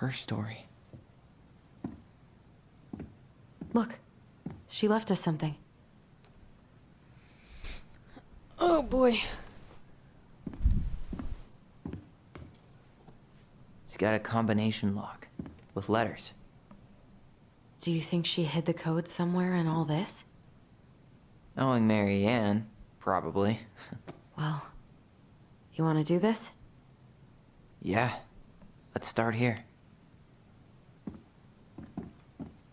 her story. Look, she left us something. Oh boy. It's got a combination lock with letters. Do you think she hid the code somewhere in all this? Knowing Mary Ann, probably. Well, you want to do this? Yeah, let's start here.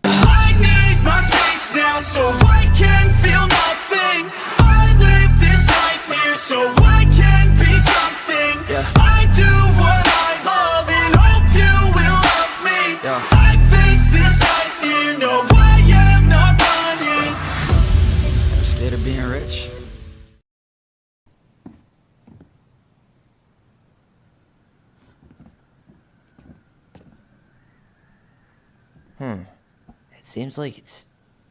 I need my space now so I can feel nothing. I live this nightmare so I can be something. I do what I love and hope you will love me. I face this nightmare, no I am not running. I'm scared of being rich. It seems like it's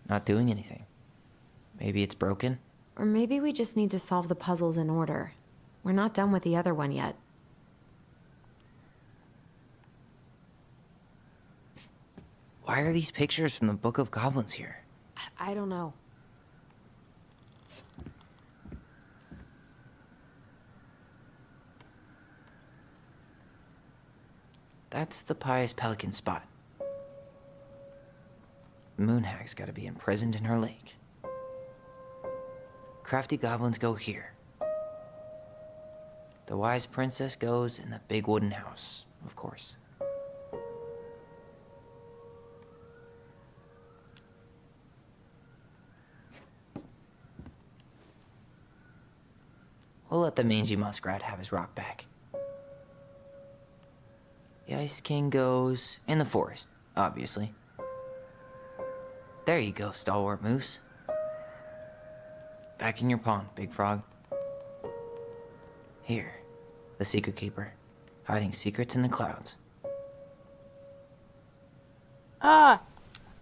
not doing anything. Maybe it's broken? Or maybe we just need to solve the puzzles in order. We're not done with the other one yet. Why are these pictures from the Book of Goblins here? I don't know. That's the Pious Pelican spot. Moonhag's gotta be imprisoned in her lake. Crafty goblins go here. The wise princess goes in the big wooden house, of course. We'll let the mangy muskrat have his rock back. The Ice King goes in the forest, obviously. There you go, stalwart moose. Back in your pond, big frog. Here, the secret keeper, hiding secrets in the clouds. Ah!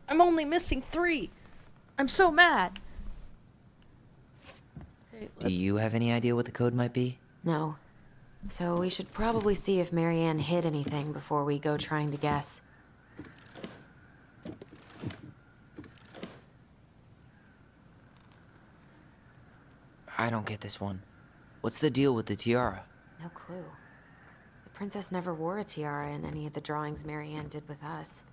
I'm only missing 3. I'm so mad. Okay, Do you have any idea what the code might be? No. So we should probably see if Mary Ann hid anything before we go trying to guess. I don't get this one. What's the deal with the tiara? No clue. The princess never wore a tiara in any of the drawings Mary Ann did with us.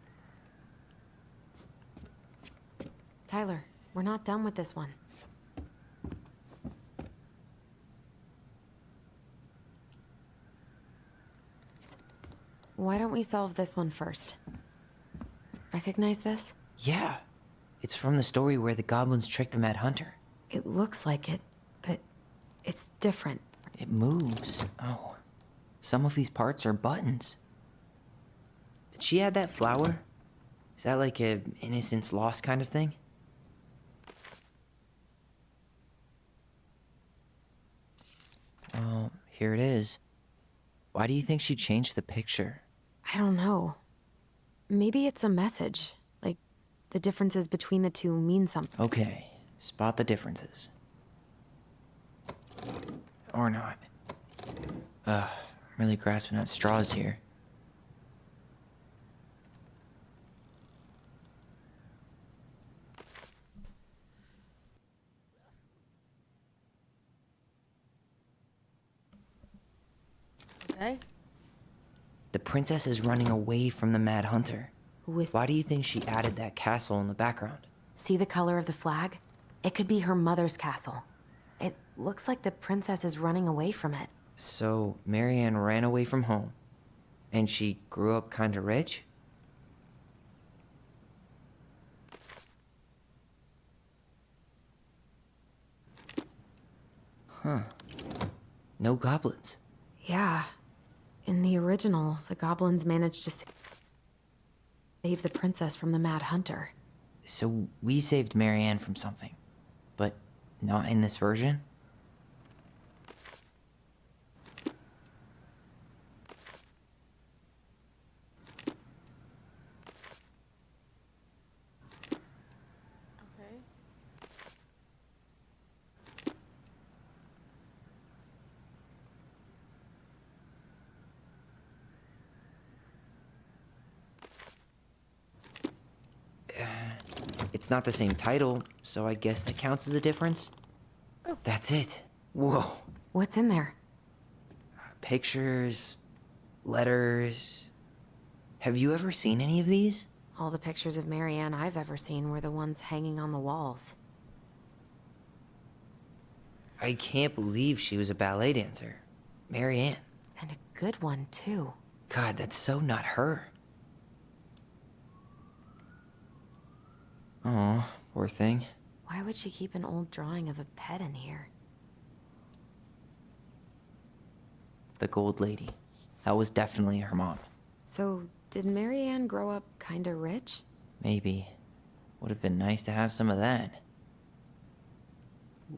Tyler, we're not done with this one. Why don't we solve this one first? Recognize this? Yeah, it's from the story where the goblins tricked the Mad Hunter. It looks like it, but it's different. It moves. Oh, some of these parts are buttons. Did she add that flower? Is that like a innocence lost kind of thing? Oh, here it is. Why do you think she changed the picture? I don't know. Maybe it's a message. Like, the differences between the two mean something. Okay, spot the differences. Or not. I'm really grasping at straws here. Okay. The princess is running away from the Mad Hunter. Who is... Why do you think she added that castle in the background? See the color of the flag? It could be her mother's castle. It looks like the princess is running away from it. So, Mary Ann ran away from home. And she grew up kinda rich? Huh. No goblins. Yeah. In the original, the goblins managed to save the princess from the Mad Hunter. So we saved Mary Ann from something. But not in this version? Okay. It's not the same title, so I guess that counts as a difference. Oh. That's it. Whoa. What's in there? Pictures, letters. Have you ever seen any of these? All the pictures of Marianne I've ever seen were the ones hanging on the walls. I can't believe she was a ballet dancer. Marianne. And a good one, too. God, that's so not her. Oh, poor thing. Why would she keep an old drawing of a pet in here? The gold lady. That was definitely her mom. So, did Marianne grow up kinda rich? Maybe. Would have been nice to have some of that.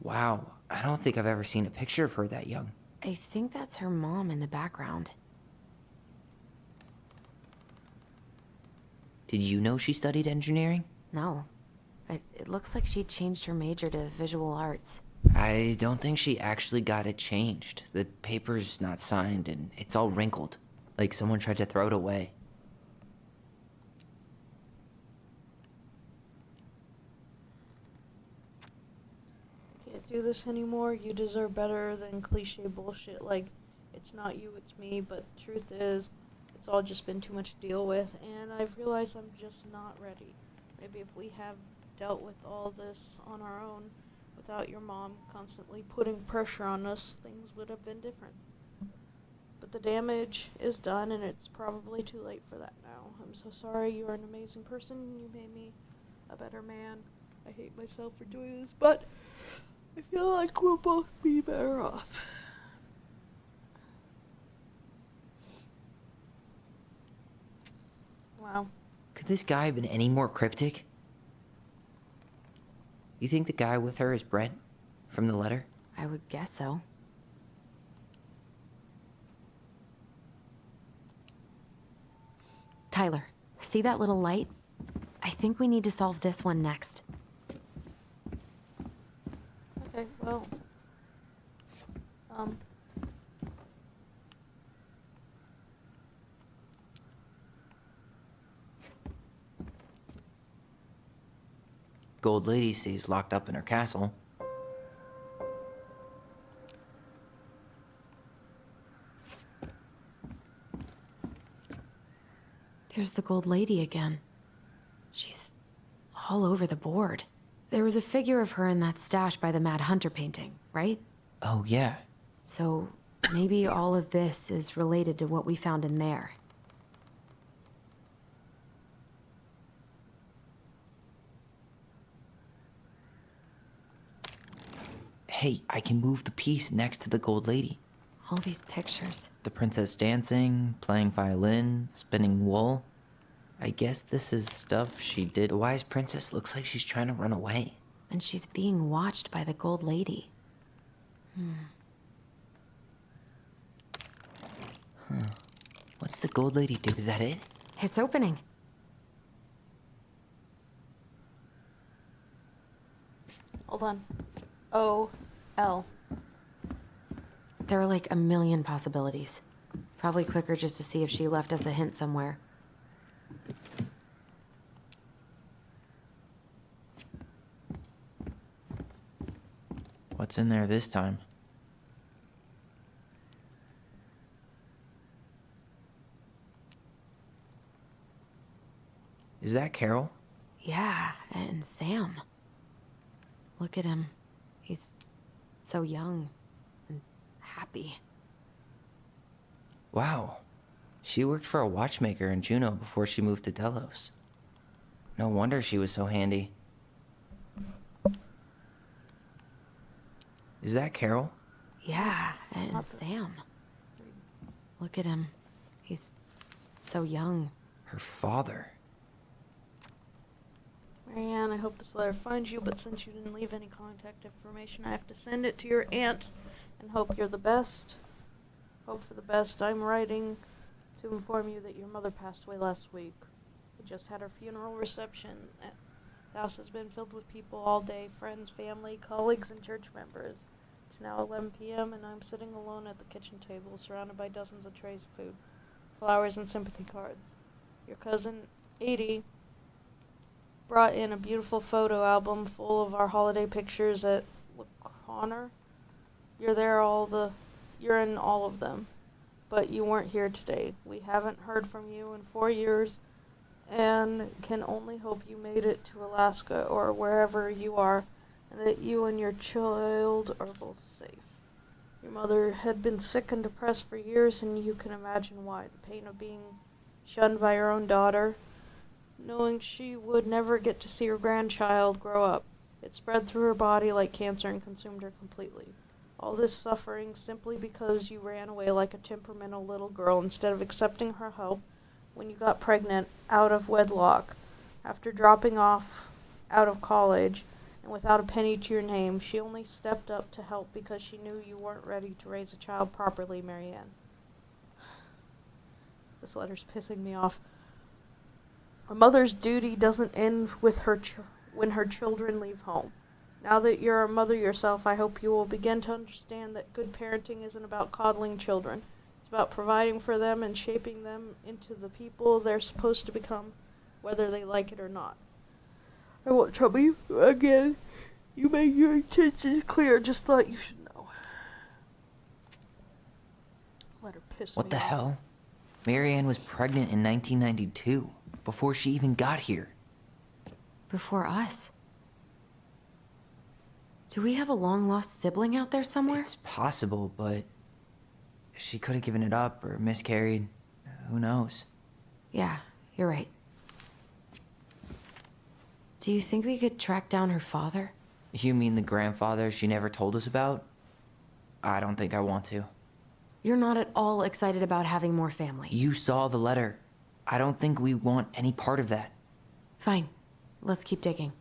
Wow, I don't think I've ever seen a picture of her that young. I think that's her mom in the background. Did you know she studied engineering? No. It looks like she changed her major to visual arts. I don't think she actually got it changed. The paper's not signed and it's all wrinkled. Like someone tried to throw it away. Can't do this anymore. You deserve better than cliche bullshit like, it's not you, it's me. But the truth is, it's all just been too much to deal with, and I've realized I'm just not ready. Maybe if we have dealt with all this on our own, without your mom constantly putting pressure on us, things would have been different. But the damage is done, and it's probably too late for that now. I'm so sorry. You are an amazing person. You made me a better man. I hate myself for doing this, but I feel like we'll both be better off. Wow. Could this guy have been any more cryptic? You think the guy with her is Brent? From the letter? I would guess so. Tyler, see that little light? I think we need to solve this one next. Okay, well. Gold lady stays locked up in her castle. There's the gold lady again. She's all over the board. There was a figure of her in that stash by the Mad Hunter painting, right? Oh, yeah. So maybe all of this is related to what we found in there. Hey, I can move the piece next to the gold lady. All these pictures. The princess dancing, playing violin, spinning wool. I guess this is stuff she did. The wise princess looks like she's trying to run away. And she's being watched by the gold lady. What's the gold lady do? Is that it? It's opening. Hold on. O-L. There are like a million possibilities. Probably quicker just to see if she left us a hint somewhere. What's in there this time? Is that Carol? Yeah, and Sam. Look at him. He's so young and happy. Wow. She worked for a watchmaker in Juneau before she moved to Delos. No wonder she was so handy. Is that Carol? Yeah, and Sam. Look at him. He's so young. Her father. Marianne, I hope this letter finds you, but since you didn't leave any contact information, I have to send it to your aunt and hope you're the best. Hope for the best. I'm writing to inform you that your mother passed away last week. We just had her funeral reception. The house has been filled with people all day, friends, family, colleagues, and church members. It's now 11 p.m. and I'm sitting alone at the kitchen table, surrounded by dozens of trays of food, flowers, and sympathy cards. Your cousin, 80, brought in a beautiful photo album full of our holiday pictures at Connor. You're in all of them, but you weren't here today. We haven't heard from you in 4 years, and can only hope you made it to Alaska or wherever you are, and that you and your child are both safe. Your mother had been sick and depressed for years, and you can imagine why. The pain of being shunned by your own daughter, knowing she would never get to see her grandchild grow up. It spread through her body like cancer and consumed her completely. All this suffering simply because you ran away like a temperamental little girl instead of accepting her help when you got pregnant out of wedlock. After dropping off out of college and without a penny to your name, she only stepped up to help because she knew you weren't ready to raise a child properly, Marianne. This letter's pissing me off. A mother's duty doesn't end with when her children leave home. Now that you're a mother yourself, I hope you will begin to understand that good parenting isn't about coddling children. It's about providing for them and shaping them into the people they're supposed to become, whether they like it or not. I won't trouble you again. You made your intentions clear. Just thought you should know. Let her piss me What the off. hell? Marianne was pregnant in 1992, before she even got here. Before us. Do we have a long-lost sibling out there somewhere? It's possible, but she could have given it up or miscarried. Who knows? Yeah, you're right. Do you think we could track down her father? You mean the grandfather she never told us about? I don't think I want to. You're not at all excited about having more family. You saw the letter. I don't think we want any part of that. Fine. Let's keep digging.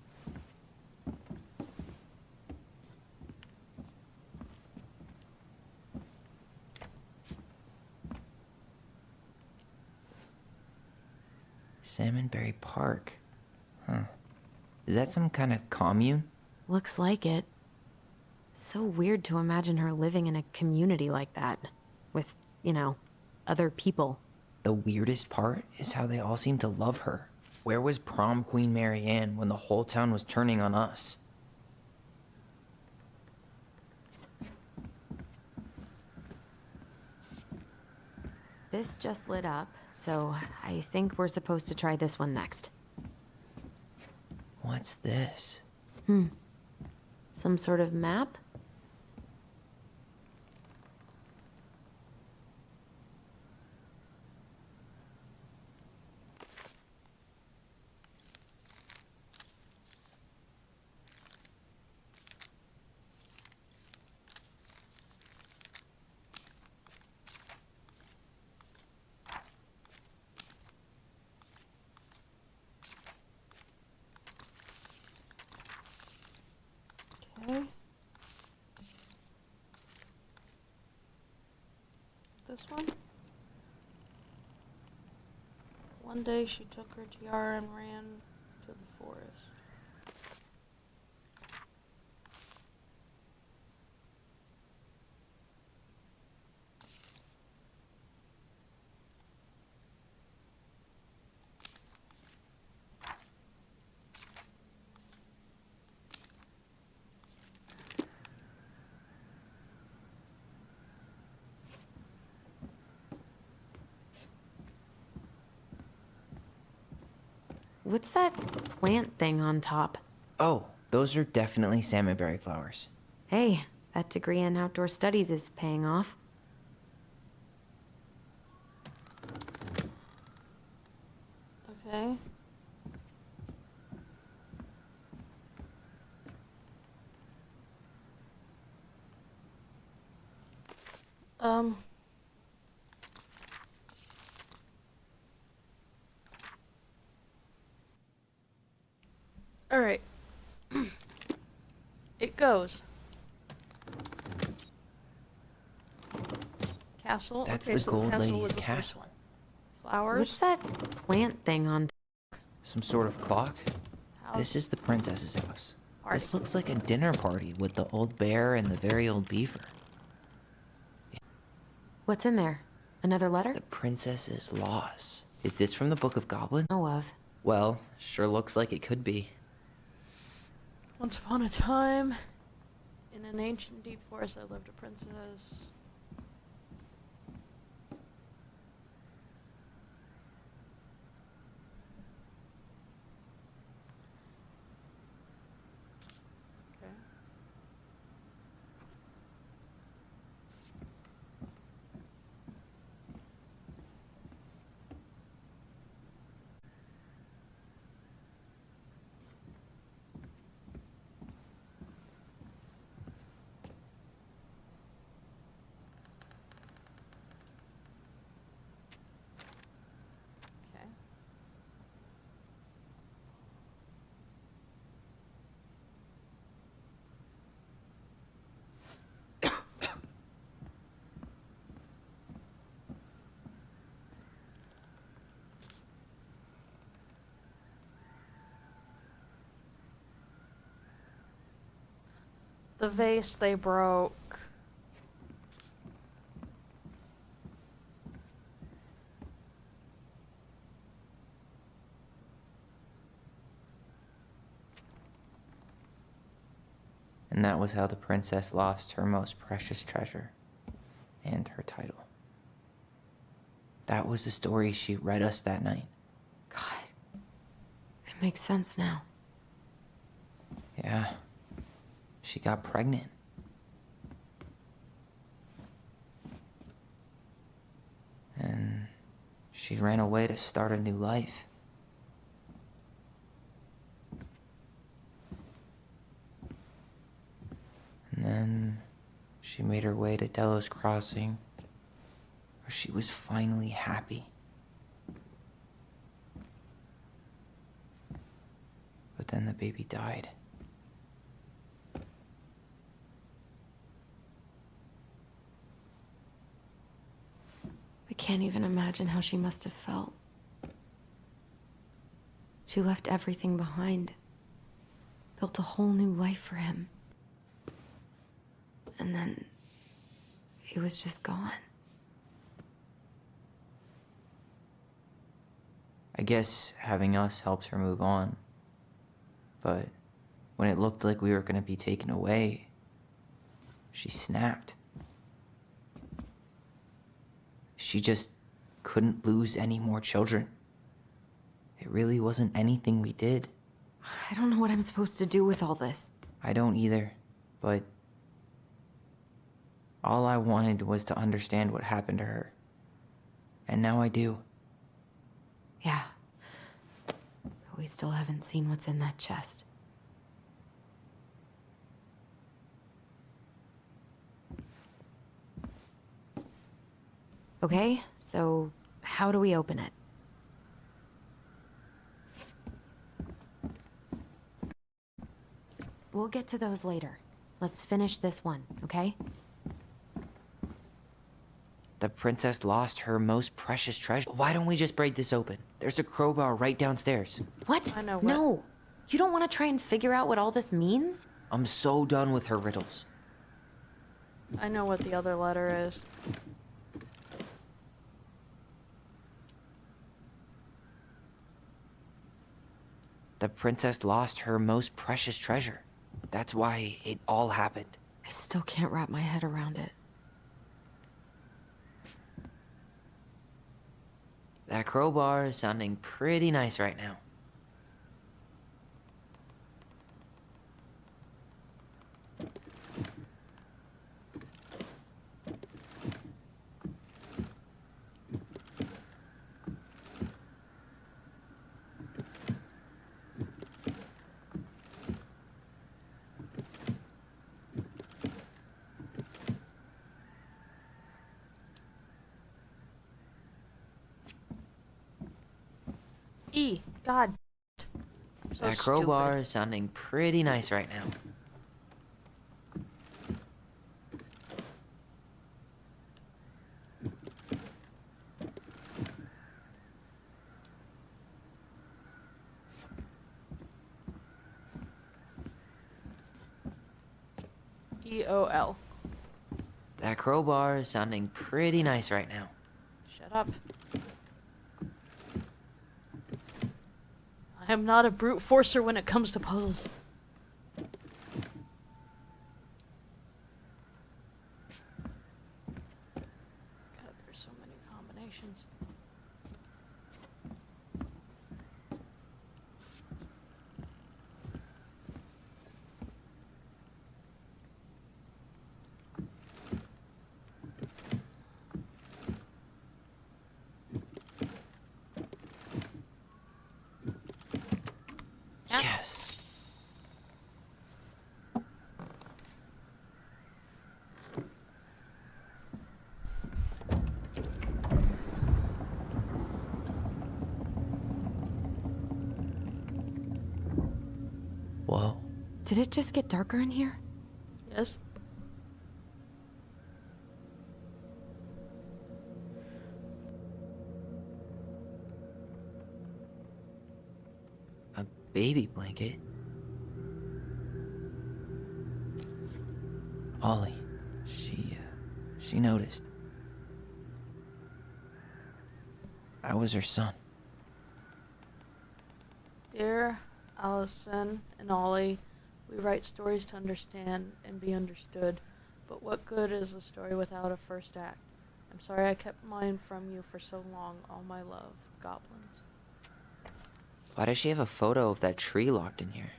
Salmonberry Park. Huh. Is that some kind of commune? Looks like it. So weird to imagine her living in a community like that. With, other people. The weirdest part is how they all seem to love her. Where was prom queen Marianne when the whole town was turning on us? This just lit up, so I think we're supposed to try this one next. What's this? Some sort of map? Okay. This one? One day she took her tiara and ran to the forest. What's that plant thing on top? Oh, those are definitely salmonberry flowers. Hey, that degree in outdoor studies is paying off. Okay. Alright. It goes. Castle. That's okay, the so gold castle was lady's the first castle. one. Flowers. What's that plant thing on Some sort of clock? House. This is the princess's house. Party. This looks like a dinner party with the old bear and the very old beaver. What's in there? Another letter? The princess's loss. Is this from the Book of Goblin? Know of. Well, sure looks like it could be. Once upon a time, in an ancient deep forest, I lived a princess. Okay. Okay. The vase they broke. And that was how the princess lost her most precious treasure and her title. That was the story she read us that night. God. It makes sense now. Yeah. She got pregnant. And she ran away to start a new life. And then she made her way to Delos Crossing, where she was finally happy. But then the baby died. I can't even imagine how she must have felt. She left everything behind, built a whole new life for him. And then he was just gone. I guess having us helps her move on. But when it looked like we were gonna be taken away, she snapped. She just couldn't lose any more children. It really wasn't anything we did. I don't know what I'm supposed to do with all this. I don't either, but all I wanted was to understand what happened to her. And now I do. Yeah. But we still haven't seen what's in that chest. Okay, so how do we open it? We'll get to those later. Let's finish this one, okay? The princess lost her most precious treasure. Why don't we just break this open? There's a crowbar right downstairs. What? I know what- No. You don't want to try and figure out what all this means? I'm so done with her riddles. I know what the other letter is. The princess lost her most precious treasure. That's why it all happened. I still can't wrap my head around it. That crowbar is sounding pretty nice right now. E. God. I'm so That crowbar stupid. is sounding pretty nice right now. E-O-L. That crowbar is sounding pretty nice right now. Shut up. I am not a brute forcer when it comes to puzzles. God, there's so many combinations. Yes. Whoa. Did it just get darker in here? Yes? A baby blanket. Ollie. She noticed. I was her son. Dear Alysen and Ollie, we write stories to understand and be understood, but what good is a story without a first act? I'm sorry I kept mine from you for so long. All my love, Goblins. Why does she have a photo of that tree locked in here?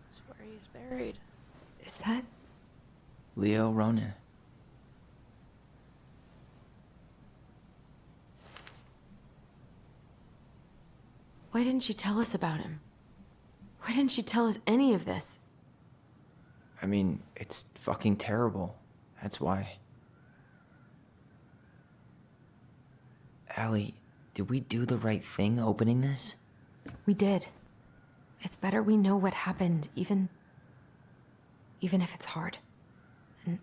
That's where he's buried. Is that? Leo Ronan. Why didn't she tell us about him? Why didn't she tell us any of this? I mean, it's fucking terrible. That's why. Allie, did we do the right thing opening this? We did. It's better we know what happened, even if it's hard. And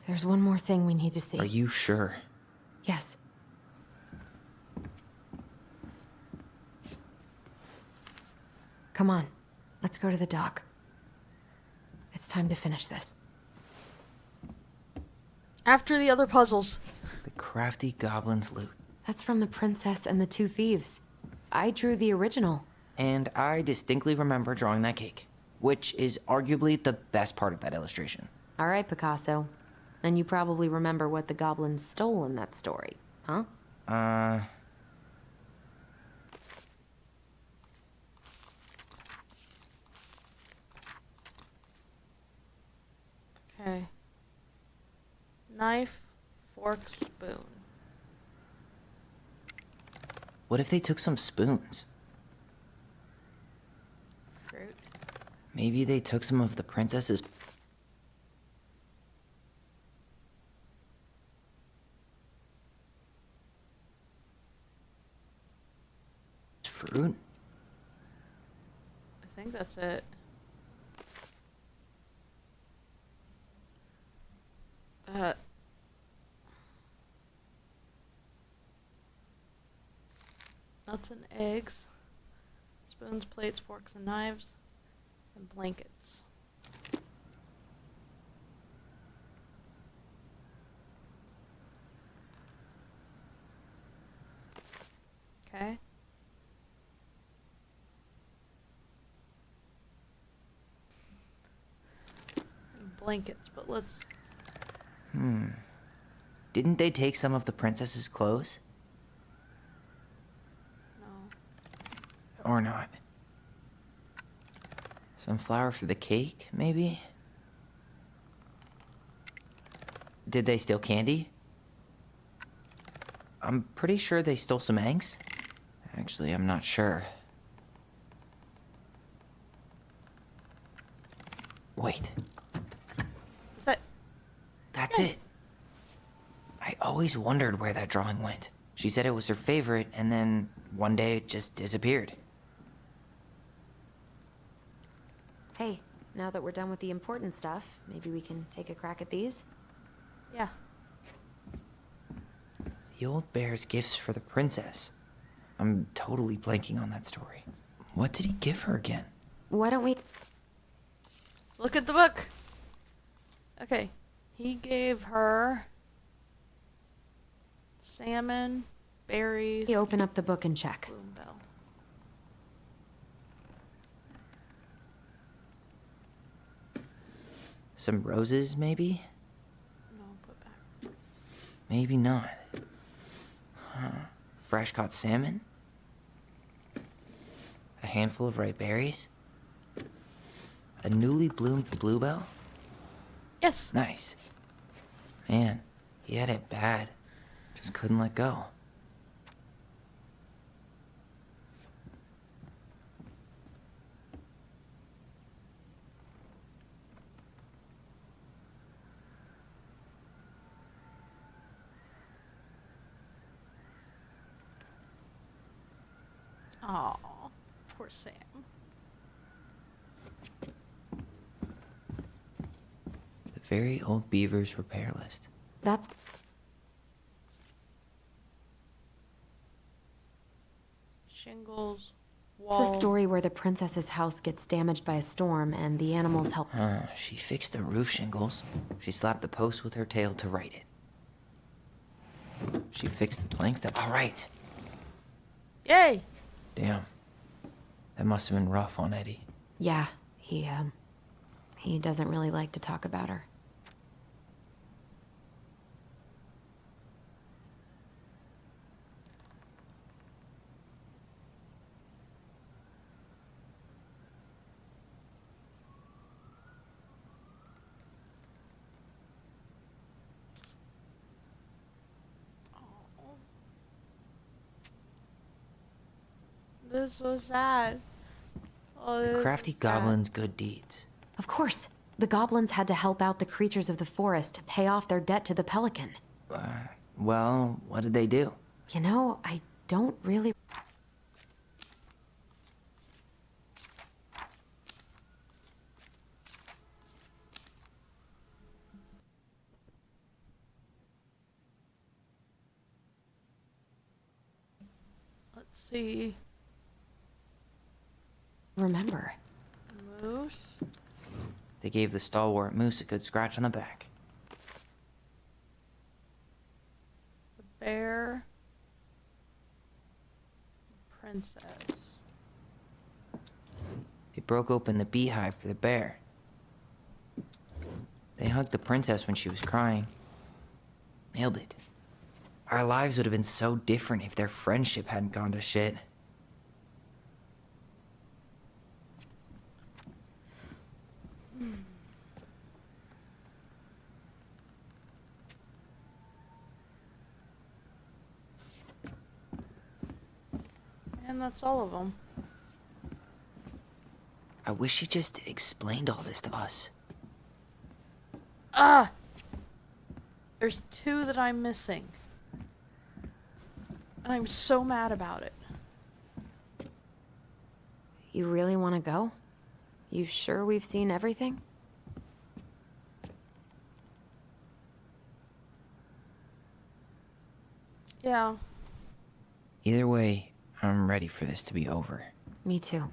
there's one more thing we need to see. Are you sure? Yes. Come on, let's go to the dock. It's time to finish this. After the other puzzles. The crafty goblin's loot. That's from The Princess and the Two Thieves. I drew the original. And I distinctly remember drawing that cake, which is arguably the best part of that illustration. All right, Picasso. Then you probably remember what the goblins stole in that story, huh? Okay. Knife, fork, spoon. What if they took some spoons? Fruit. Maybe they took some of the princess's fruit? I think that's it. That. Nuts and eggs. Spoons, plates, forks, and knives. And blankets. Okay. And blankets, but let's... Didn't they take some of the princess's clothes? No. Or not? Some flour for the cake, maybe? Did they steal candy? I'm pretty sure they stole some eggs. Actually, I'm not sure. Wait, Is that... that's it. I always wondered where that drawing went. She said it was her favorite, and then one day it just disappeared. Hey, now that we're done with the important stuff, maybe we can take a crack at these? Yeah. The old bear's gifts for the princess. I'm totally blanking on that story. What did he give her again? Why don't we... Look at the book. Okay. He gave her salmon, berries, You open up the book and check. bloom bell. Some roses, maybe? No, put back. Maybe not. Huh. Fresh caught salmon? A handful of ripe berries? A newly bloomed bluebell? Yes. Nice. Man, he had it bad. Just couldn't let go. Aw, poor Sam. The very old beaver's repair list. That's Shingles, the wall. story where the princess's house gets damaged by a storm and the animals help. She fixed the roof shingles. She slapped the post with her tail to right it. She fixed the planks that... All right. Yay! Damn. That must have been rough on Eddie. Yeah, he doesn't really like to talk about her. This was sad. Oh, this Crafty is sad. goblins' good deeds. Of course, the goblins had to help out the creatures of the forest to pay off their debt to the pelican. Well, what did they do? You know, I don't really... Let's see. remember. Moose. They gave the stalwart moose a good scratch on the back. The bear. Princess. They broke open the beehive for the bear. They hugged the princess when she was crying. Nailed it. Our lives would have been so different if their friendship hadn't gone to shit. And that's all of them. I wish she just explained all this to us. Ah! There's 2 that I'm missing. And I'm so mad about it. You really want to go? You sure we've seen everything? Yeah. Either way, I'm ready for this to be over. Me too.